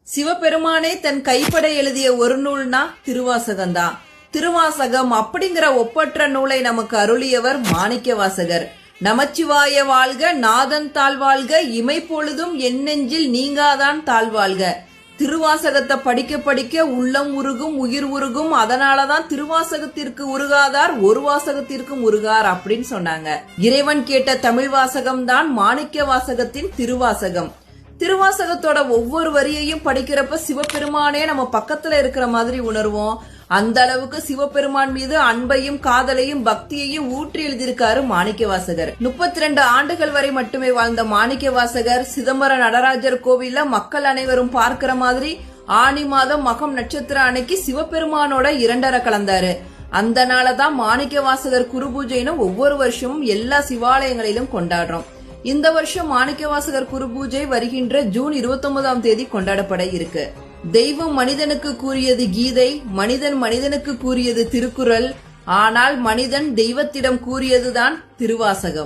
சிவபெருமானே தன் கைப்பட எழுதிய ஒரு நூல்னா திருவாசகம்தான். திருவாசகம் அப்படிங்கிற ஒப்பற்ற நூலை நமக்கு அருளியவர் மாணிக்கவாசகர். நமச்சிவாய வாழ்க, நாதன் தாழ்வாழ்க, இமை பொழுதும் என் நெஞ்சில் நீங்காதான் தாழ்வாழ்க. திருவாசகத்தை படிக்க படிக்க உள்ளம் உருகும், உயிர் உருகும். அதனாலதான் திருவாசகத்திற்கு உருகாதார் ஒரு வாசகத்திற்கும் உருகார் அப்படின்னு சொன்னாங்க. இறைவன் கேட்ட தமிழ் வாசகம் தான் மாணிக்க வாசகத்தின் திருவாசகம். திருவாசகத்தோட ஒவ்வொரு வரியையும் படிக்கிறப்ப சிவபெருமானே நம்ம பக்கத்துல இருக்கிற மாதிரி உணர்வோம். அந்த அளவுக்கு சிவபெருமான் மீது அன்பையும் காதலையும் பக்தியையும் ஊற்றி எழுதியிருக்காரு மாணிக்கவாசகர். 32 ஆண்டுகள் வரை மட்டுமே வாழ்ந்த மாணிக்கவாசகர் சிதம்பரம் நடராஜர் கோவில்ல மக்கள் அனைவரும் பார்க்கிற மாதிரி ஆனி மாதம் மகம் நட்சத்திர அன்னைக்கு சிவபெருமானோட இரண்டரை கலந்தாரு. அந்த நாளதான் மாணிக்கவாசகர் குரு பூஜைன்னு ஒவ்வொரு வருஷமும் எல்லா சிவாலயங்களிலும் கொண்டாடுறோம். இந்த வருஷம் மாணிக்கவாசகர் குரு பூஜை வருகின்ற ஜூன் 29ஆம் தேதி கொண்டாடப்பட இருக்கு. தெய்வம் மனிதனுக்கு கூறியது கீதை, மனிதன் மனிதனுக்கு கூறியது திருக்குறள். ஆனால் மனிதன் தெய்வத்திடம் கூறியதுதான் திருவாசகம்.